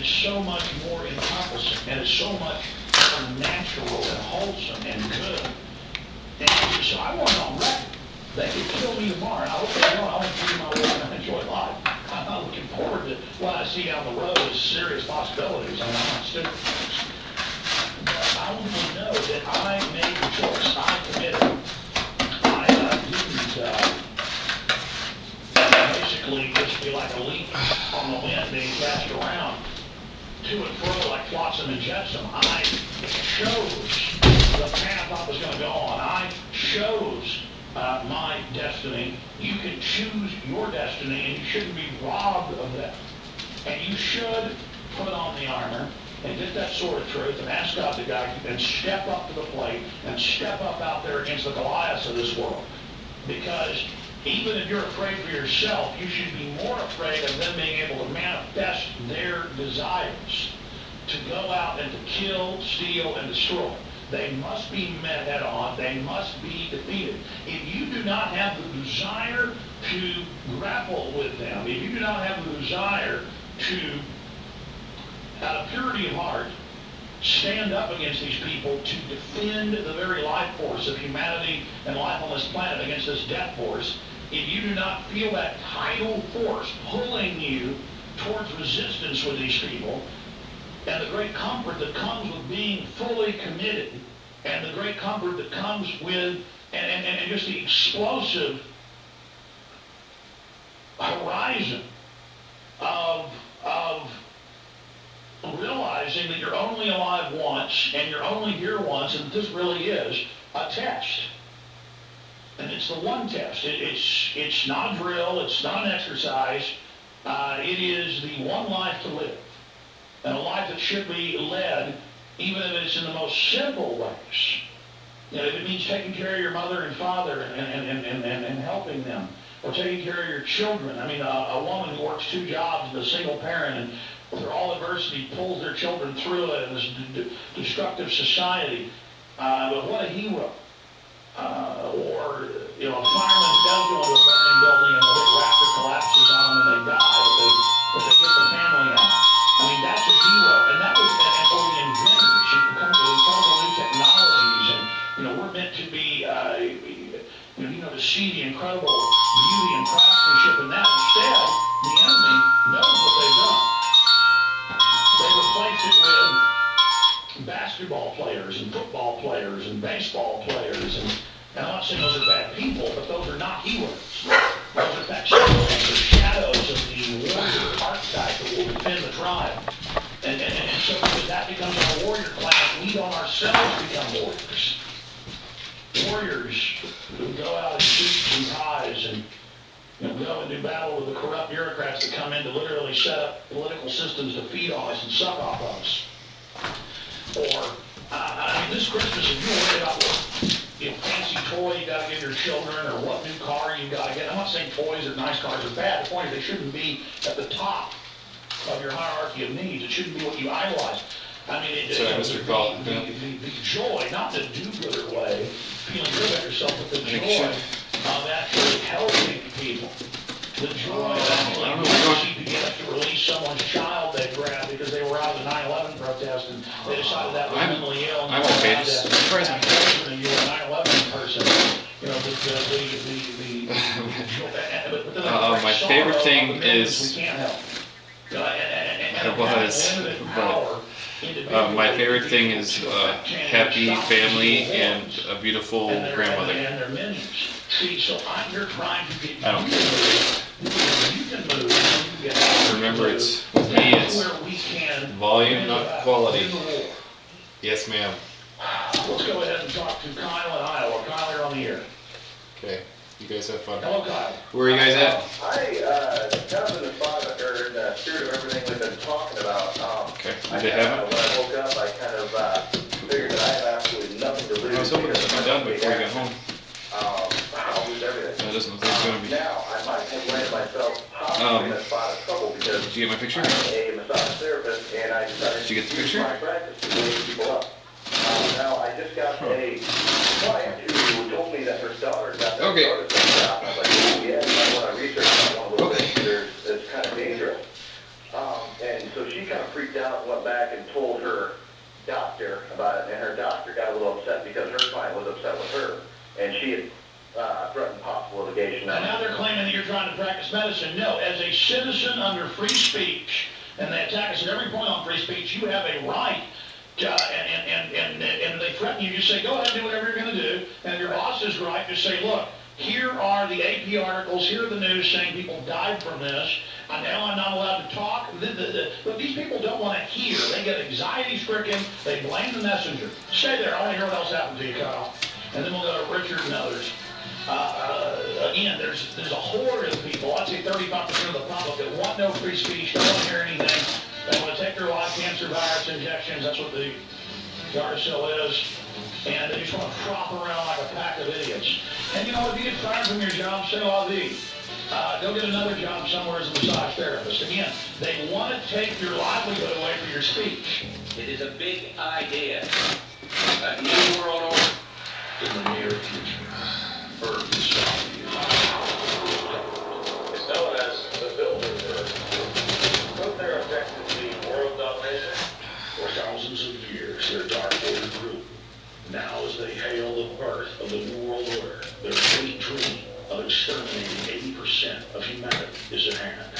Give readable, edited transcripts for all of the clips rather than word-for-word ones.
is so much more encompassing and is so much more natural and wholesome and good. And so I want it on record. They could kill me tomorrow. I hope they don't. I want to do my work and enjoy life. I'm not looking forward to what I see down the road as serious possibilities. I'm not stupid. But I want to know that I made the choice. I committed. I didn't basically just be like a leaf on the wind being cast around to and fro like flotsam and jetsam. I chose the path I was going to go on. I chose my destiny. You can choose your destiny, and you shouldn't be robbed of that. And you should put on the armor and get that sword of truth and ask God to guide you and step up to the plate and step up out there against the Goliaths of this world. Because even if you're afraid for yourself, you should be more afraid of them being able to manifest their desires to go out and to kill, steal, and destroy. They must be met head on. They must be defeated. If you do not have the desire to grapple with them, if you do not have the desire to, out of purity of heart, stand up against these people to defend the very life force of humanity and life on this planet against this death force, if you do not feel that tidal force pulling you towards resistance with these people, and the great comfort that comes with being fully committed, and the great comfort that comes with, and just the explosive horizon of realizing that you're only alive once, and you're only here once, and this really is a test. And it's the one test. It's not a drill. It's not an exercise. It is the one life to live. And a life that should be led, even if it's in the most simple ways. You know, if it means taking care of your mother and father and helping them, or taking care of your children. I mean, a woman who works 2 jobs and a single parent and through all adversity pulls their children through it in this destructive society. But what a hero. Or, you know, a fireman who does go into a burning building and the big rafter collapses on them and they die, but they get the family out. I mean, that's a hero, and that was, or the inventors who come up with incredible new technologies, and, you know, we're meant to be, to see the incredible beauty and craftsmanship in that. Instead, the enemy knows what they've done. They replace it with basketball players and football players and baseball players, and I'm not saying those are bad people, but those are not heroes. Those are facsimiles, they're shadows of the warrior archetype that will defend the tribe. And so that becomes our warrior class. We don't ourselves become warriors. Warriors who go out in suits and ties and go and do battle with the corrupt bureaucrats that come in to literally set up political systems to feed on us and suck off of us. Or, I mean, this Christmas, if you're worried about what fancy toy you got to give your children or what new car you got to get, I'm not saying toys or nice cars are bad. The point is they shouldn't be at the top of your hierarchy of needs. It shouldn't be what you idolize. I mean, the joy, not in a do-gooder way, feeling good about yourself, but the joy of actually helping people. The joy of actually being able to release someone's child they grabbed because they were out of the 9/11 protest and they decided that was mentally ill. I'm okay, just surprising. And you were a 9/11 person. You know, my favorite thing is... my favorite thing is happy family and a beautiful grandmother. I don't care. Remember, it's with me, it's volume, not quality. Yes, ma'am. Let's go ahead and talk to Kyle in Iowa. Kyle, you're on the air. Okay. You guys have fun. Hello, Kyle. Where are you guys at? Kind of in the spot or in the spirit of everything we've been talking about. Okay. Did they have it? When I woke up, I kind of figured that I had absolutely nothing to lose. I was hoping it would be done before you got home. I'll lose everything. That doesn't look like it's going to be. Now, I might have landed myself possibly in a spot of trouble because did you get my picture? I'm a massage therapist and I decided did you get the to use picture? my practice to wake people up. Now, I just got a client who told me that her daughter got that job. I was like, oh, yeah, you might want to research that one a little bit. It's kind of dangerous. And so she kind of freaked out and went back and told her doctor about it, and her doctor got a little upset because her client was upset with her, and she had threatened possible litigation. And now they're claiming that you're trying to practice medicine. No, as a citizen under free speech, and they attack us at every point on free speech, you have a right and they threaten you. You say, go ahead and do whatever you're going to do. And your boss is right to say, look, here are the AP articles, here are the news saying people died from this. And now I'm not allowed to talk. But these people don't want to hear. They get anxiety-stricken. They blame the messenger. Stay there. I want to hear what else happened to you, Kyle. And then we'll go to Richard and others. Again, there's a horde of people, I'd say 35% of the public, that want no free speech, don't want to hear anything. They want to take their live cancer virus injections. That's what the Gardasil is. And they just want to frop around like a pack of idiots. And you know, if you get fired from your job, say la vie. Go get another job somewhere as a massage therapist. Again, they want to take your livelihood away for your speech. It is a big idea. A new world order. In the near future, Earth is stopping you. It's known as the Bilderberg. What's their objective to be world domination? For thousands of years, their dark order grew. Now, as they hail the birth of the New World Order, their sweet dream of exterminating 80% of humanity is at hand.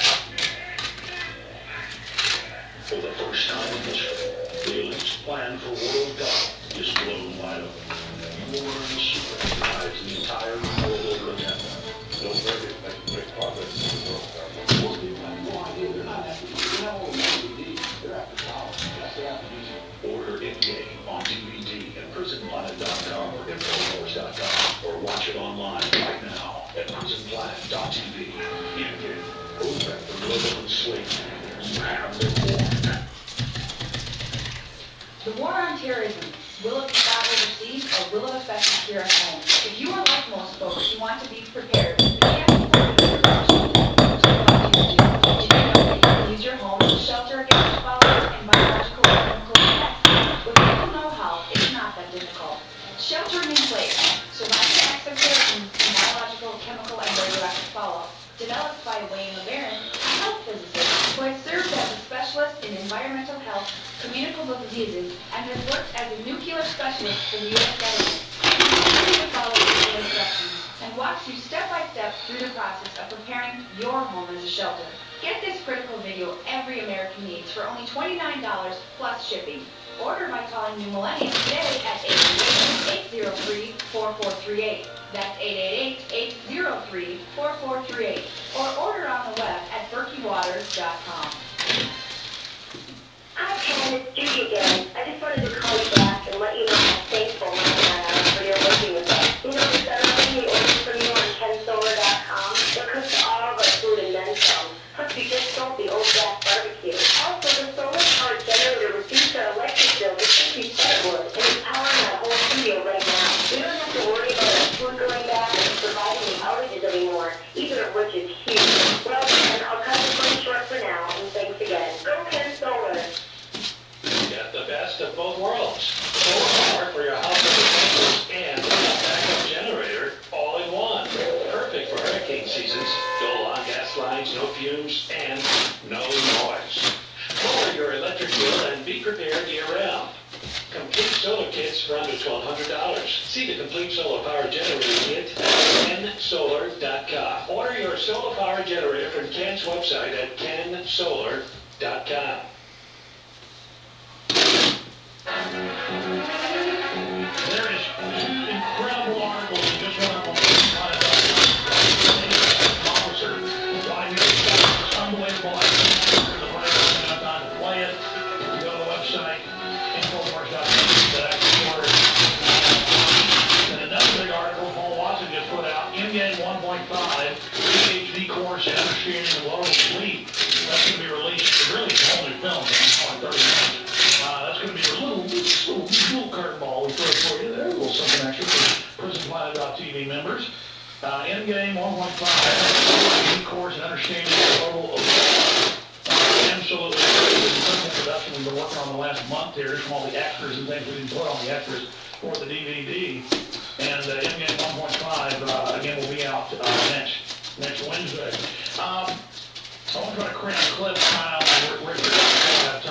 For the first time in history, the elite's plan for world government is blown wide open. You will learn the secret that drives the entire world order agenda. Bilderberg is making great progress in the world government. Most people have no idea. They're not after you. They're not only after DVD. They're after power. That's what after music. Order Endgame on DVD at prisonplanet.com or infowars.com, or watch it online right now at prisonplanet.tv. Endgame. Protect the global enslavement. You have been warned. The war on terrorism, will it be fought overseas or will it affect us here at home? If you are like most folks, you want to be prepared. Did you know that you can use your home as a shelter against violence and biological and chemical attacks? With little know-how, it's not that difficult. Sheltering in place, surviving acts of terrorism and biological, chemical, and radioactive fallout. Developed by Wayne LeBaron, a health physicist who has served as a specialist in environmental health, communicable diseases, and has worked as a nuclear specialist for the U.S. government. He will follow the instructions and walks you step by step through the process of preparing your home as a shelter. Get this critical video every American needs for only $29 plus shipping. Order by calling New Millennium today at 888-803-4438. That's 888-803-4438. Or order on the web at berkeywaters.com. Hi, Ken. It's Judy again. I just wanted to call you back and let you know how thankful I am for your working with us. You know, we started getting the orders from you on kensolar.com. They'll cook all of our food and then some. Plus, we just sold the old gas barbecue. Also, the solar power generator reduced our electric bill to 50 cents would, and it's powering our whole studio right now. We don't have to worry about our food going bad and surviving the outages anymore, either of which is huge. Well, Ken, I'll cut this one short for now, and thanks again. Go Ken Solar. Get the best of both worlds. Solar power for your house and a backup generator all in one. Perfect for hurricane seasons. No long gas lines, no fumes, and no noise. Lower your electric bill and be prepared year-round. Complete solar kits for under $1,200. See the complete solar power generator kit at kensolar.com. Order your solar power generator from Ken's website at kensolar.com. There is two incredible articles that just went up on the officer. It's unbelievable. I can't have time to play it. You go to the website, infowars.com, that actually ordered. And another big article Paul Watson just put out, Endgame 1.5, PhD course in understanding the global fleet. That's going to be released. Really, it's a whole new film, like 30 minutes. That's going to be a little curveball we throw for you there. A little something extra for prisonplanet.tv members. Endgame 1.5, course in understanding the global absolutely critical production we've been working on the last month here from all the extras and things we didn't put on the extras for the DVD. And Endgame 1.5, again, will be out next Wednesday. I want to try to create a clip, Kyle, and Richard, I don't have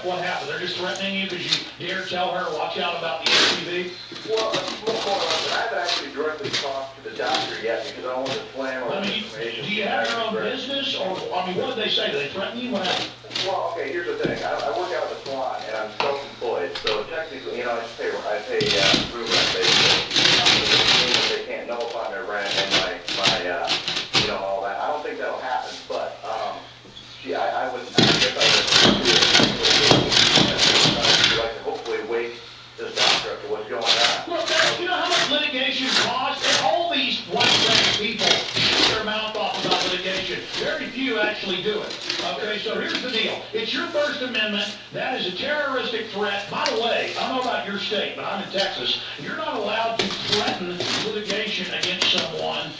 what happened? They're just threatening you because you dare tell her, watch out about the SUV? Well, I haven't actually directly talked to the doctor yet because I don't want to slam I on mean, information. do you have your own business, or, I mean, what did they say? Did they threaten you? What happened? Well, okay, here's the thing. I work out of a salon and I'm self-employed, so technically, I pay room rent basically. They can't nullify my rent and my all that. I don't think that'll happen, but I guess I would like to hopefully wake this doctor up to what's going on. Look, you know how much litigation costs? And all these white-brained people shoot their mouth off about litigation. Very few actually do it. Okay, so here's the deal. It's your First Amendment. That is a terroristic threat. By the way, I don't know about your state, but I'm in Texas. You're not allowed to threaten litigation against someone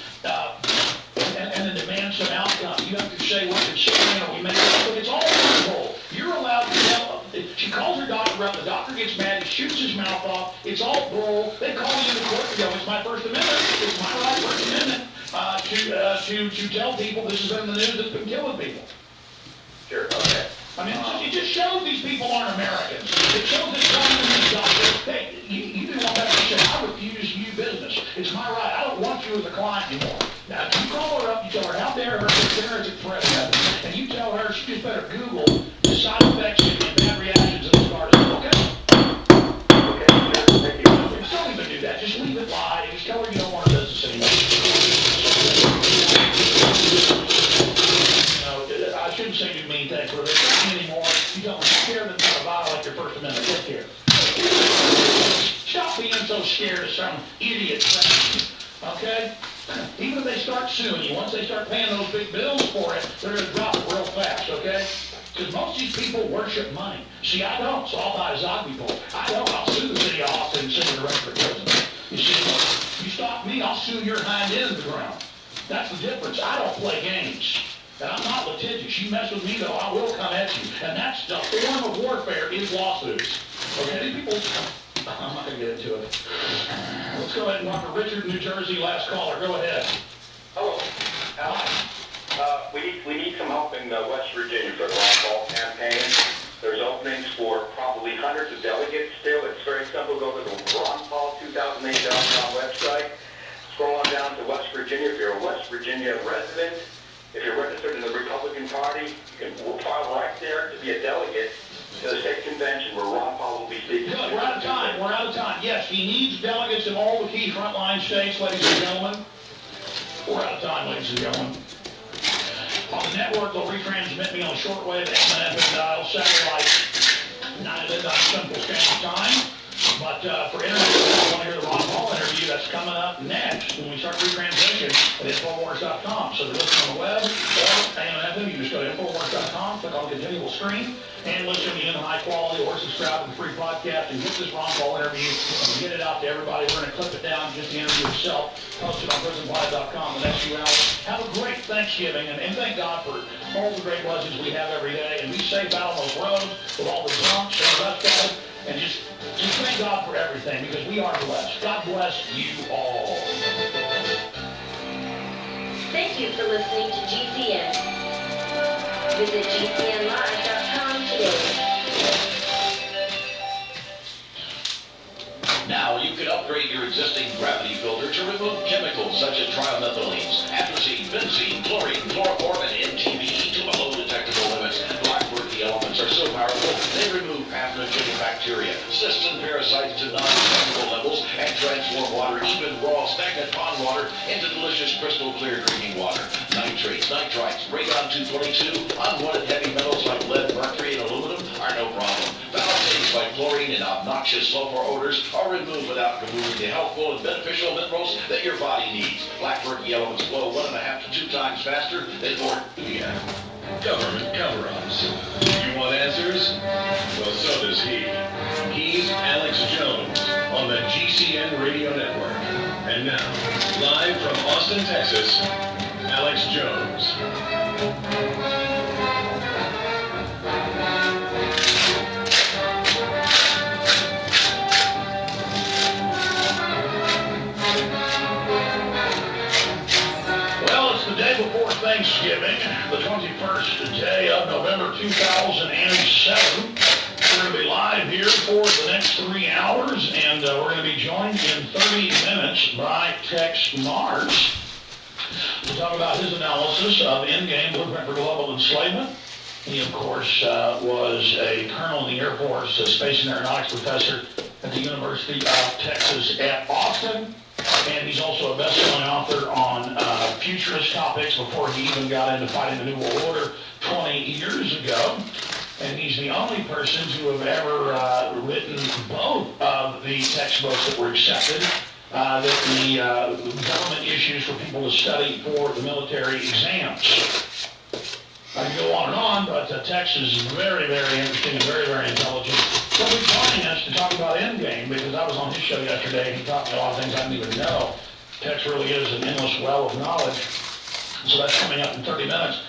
and then demand some outcome. You have to say, we're considering, or we make it. Look, it's all loophole. You're allowed to tell. She calls her doctor up. The doctor gets mad. He shoots his mouth off. It's all bull. They call you into court and go, it's my First Amendment. It's my right, First Amendment, to tell people this has been the news that's been killing people. Sure, okay. I mean, it just shows these people aren't Americans. It shows that some of these doctors, hey, you didn't want that to say, I refuse you business. It's my right. I don't want you as a client anymore. Now, if you call her up, you tell her how dare her consider it a threat, and you tell her she just better Google the side effects and bad reactions of this garden. Okay? Okay, sure, thank you. Don't even do that. Just leave it lie. Just tell her you don't want her business anymore. I shouldn't say do mean things, but if they're not anymore, you don't care that they're violate your First Amendment. Take care. Stop being so scared of some idiot threat. Okay? Even if they start suing you, once they start paying those big bills for it, they're going to drop it real fast, okay? Because most of these people worship money. See, I don't, so I'll buy a zombie pole. I don't, I'll sue the city of Austin and send them direct to prison. You see, you stop me, I'll sue your hind end of the ground. That's the difference. I don't play games. And I'm not litigious. You mess with me, though, I will come at you. And that's the form of warfare is lawsuits. Okay, these people, I'm not going to get into it. Let's go ahead and talk to Richard in New Jersey, last caller. Go ahead. Hello. We need some help in West Virginia for the Ron Paul campaign. There's openings for probably hundreds of delegates still. It's very simple. Go to the RonPaul2008.com website. Scroll on down to West Virginia. If you're a West Virginia resident, if you're registered in the Republican Party, you can file right there to be a delegate to the state convention where Ron Paul will be speaking. Good, we're out of time. We're out of time. Yes, he needs delegates in all the key frontline states, ladies and gentlemen. We're out of time, ladies and gentlemen. On the network, they'll retransmit me on shortwave, AM and FM dial, satellite, 9 to midnight Central Standard Time. But for internet, if you want to hear the Ron Paul interview, that's coming up next when we start retransmission at Infowars.com. So if you're listening on the web or AM and FM, you just go to Infowars.com, click on the continual screen, and listen in high quality or subscribe to the free podcast and get this Ron Paul interview and get it out to everybody. We're going to clip it down, just the interview itself, post it on prisonplies.com the next few hours. Have a great Thanksgiving, and thank God for all the great blessings we have every day. And be safe out on those roads with all the drunks and the rest of it. And just thank God for everything, because we are blessed. God bless you all. Thank you for listening to GCN. Visit GCNlive.com today. Now you can upgrade your existing gravity filter to remove chemicals such as trimethylenes, atrazine, benzene, chlorine, chloroform, and MTBE to below detectable limits. Blackworthy elements are so powerful they remove pathogenic bacteria, cysts, and parasites to non-detectable levels and transform water, even raw stagnant pond water, into delicious crystal clear drinking water. Nitrates, nitrites, radon-222, unwanted heavy metals like lead, mercury, and aluminum are no problem. Foul things like chlorine and obnoxious sulfur odors are removed without removing the healthful and beneficial minerals that your body needs. Blackworthy elements flow 1.5 to 2 times faster than ordinary. Government cover-ups. You want answers? Well, so does he. He's Alex Jones on the GCN Radio Network. And now, live from Austin, Texas, Alex Jones. Before Thanksgiving, the 21st day of November 2007. going to be live here for the next 3 hours, and we're going to be joined in 30 minutes by Tex Mars to talk about his analysis of Endgame, Blueprint for Global Enslavement. He, of course, was a colonel in the Air Force, a space and aeronautics professor at the University of Texas at Austin, and he's also a best-selling author on futurist topics before he even got into fighting the New World Order 20 years ago. And he's the only person to have ever written both of the textbooks that were accepted that the government issues for people to study for the military exams. I can go on, but Tex is very, very interesting and very, very intelligent. He'll be joining us to talk about Endgame, because I was on his show yesterday and he taught me a lot of things I didn't even know. Tex really is an endless well of knowledge. So that's coming up in 30 minutes.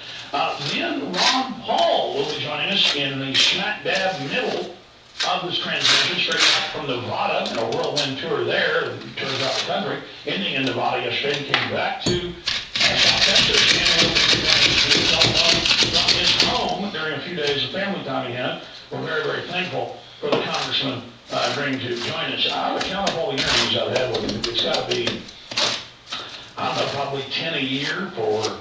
Then Ron Paul will be joining us in the smack dab middle of this transmission, straight back from Nevada, in a whirlwind tour there, tours out the country, ending in Nevada yesterday, and came back to South Texas, and will be from his home during a few days of family time he had. We're very, very thankful for the congressman agreeing to join us. I would count up all the interviews I've had with him. It's got to be, I don't know, probably 10 a year for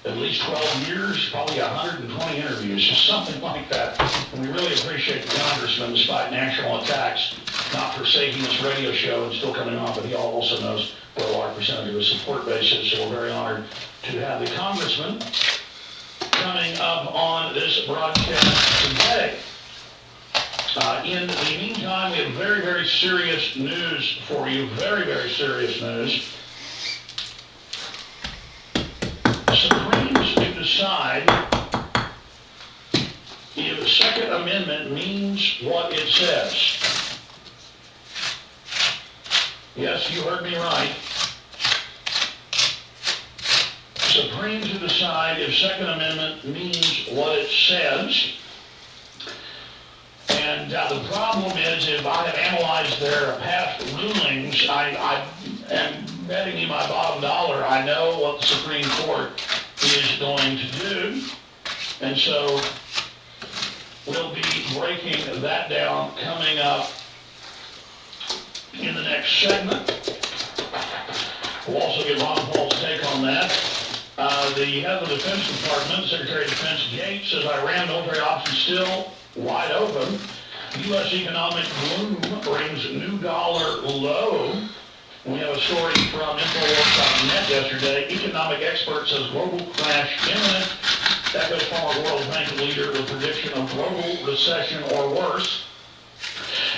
at least 12 years, probably 120 interviews, just something like that. And we really appreciate the congressman, despite national attacks, not forsaking this radio show and still coming on, but he also knows where a large percentage of his support base is, so we're very honored to have the congressman coming up on this broadcast today. In the meantime, we have very, very serious news for you, very, very serious news. Supremes to decide if the Second Amendment means what it says. Yes, you heard me right. Supreme to decide if Second Amendment means what it says. And the problem is, if I have analyzed their past rulings, I am betting you my bottom dollar, I know what the Supreme Court is going to do. And so we'll be breaking that down coming up in the next segment. We'll also get Ron Paul's take on that. The head of the Defense Department, Secretary of Defense Gates, says Iran military options still wide open. U.S. economic gloom brings new dollar low. We have a story from Infowars.net yesterday. Economic expert says global crash imminent. Echoes former World Bank leader with prediction of global recession or worse.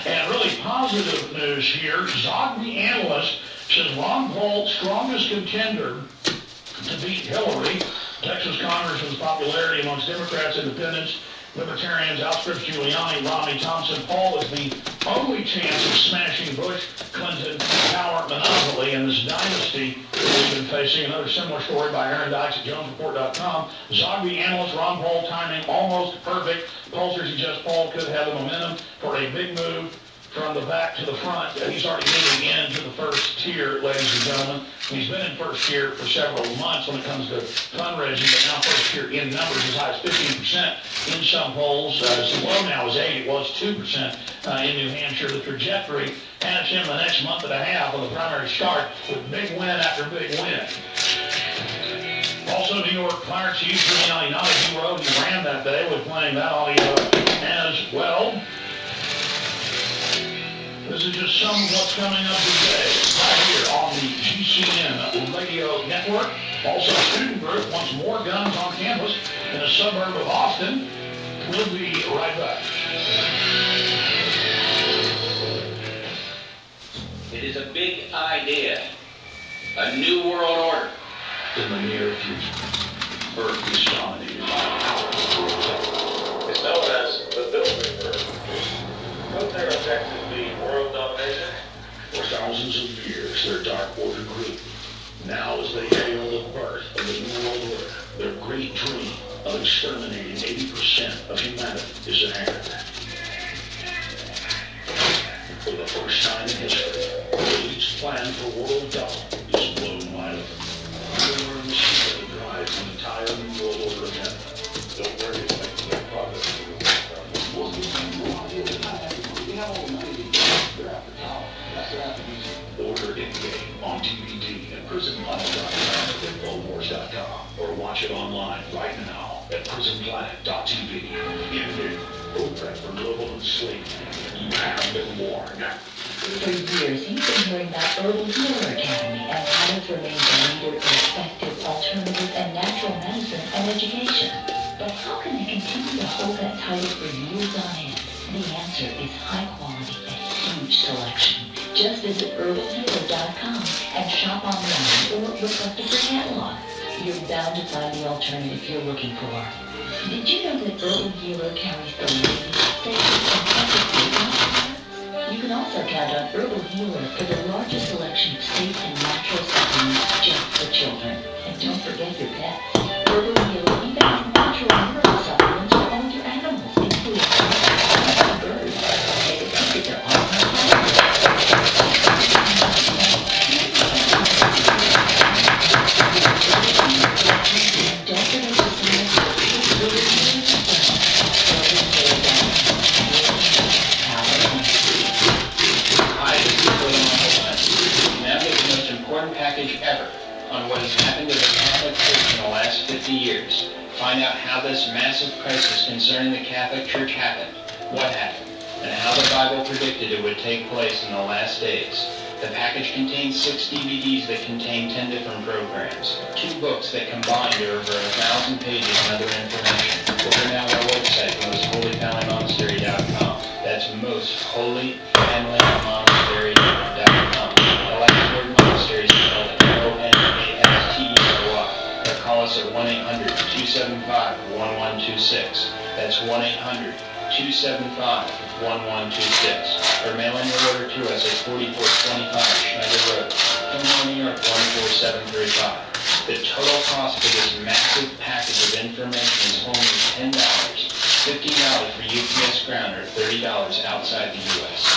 And really positive news here. Zogby analyst says Ron Paul, strongest contender to beat Hillary. Texas Congressman's popularity amongst Democrats, Independents, Libertarians outstrips Giuliani, Romney, Thompson. Paul is the only chance of smashing Bush-Clinton power monopoly in this dynasty that we've been facing. Another similar story by Aaron Dykes at JonesReport.com. Zogby analyst Ron Paul timing almost perfect. Pollsters suggest Paul could have the momentum for a big move from the back to the front. He's already moving into the first tier, ladies and gentlemen. He's been in first tier for several months when it comes to fundraising, but now first tier in numbers as high as 15% in some polls. As low now as 8, it was 2% in New Hampshire. The trajectory has him the next month and a half on the primary start with big win after big win. Also, New York Fire Chief Giuliani, not as he rode, he ran that day. We're playing that audio as well. This is just some of what's coming up today, right here on the GCN radio network. Also, student group wants more guns on campus in a suburb of Austin. We'll be right back. It is a big idea, a new world order. In the near future, Earth is dominated by a powerful world. It's known as the building Earth. Couldn't their objective be world domination? For thousands of years, their dark order grew. Now, as they hail the birth of the New World Order, their great dream of exterminating 80% of humanity is inherited. For the first time in history, the elite's plan for world domination is blown wide open. We'll learn the secret that drives the entire New World Order agenda. Don't worry, it's making their progress. watch it online right now at prisonplanet.tv. Indeed, program for global enslavement. You have been warned. For years, you've been hearing about Herbal Healer Academy and how to remain a leader in effective alternative and natural medicine and education. But how can they continue to hold that title for years on end? The answer is high quality and huge selection. Just visit herbalhealer.com and shop online or request a free catalog. You're bound to find the alternative you're looking for. Did you know that Herbal Healer carries the latest, safest, and effective? You can also count on Herbal Healer for the largest selection of safe and natural supplements just for children. And don't forget your pets. Herbal Healer even has natural mineral supplements for all your animals, including plants and birds. Take a peek at their online site. Don't forget to select Herbal Healer Hi, this is William. Now get the most important package ever on what has happened to the Catholic Church in the last 50 years. Find out how this massive crisis concerning the Catholic Church happened, what happened, and how the Bible predicted it would take place in the last days. The package contains 6 DVDs that contain 10 different programs, 2 books that combine to over 1,000 pages of other information. Order now on our website, mostholyfamilymonastery.com. That's mostholyfamilymonastery.com. The last word monastery is spelled MONASTERY. Or call us at 1-800-275-1126. That's 1-800-275-1126. Or mail in your order to us at 4425 Schneider Road, Fillmore, New York 14735. The total cost for this massive package of information is only $10. $15 for UPS ground or $30 outside the U.S.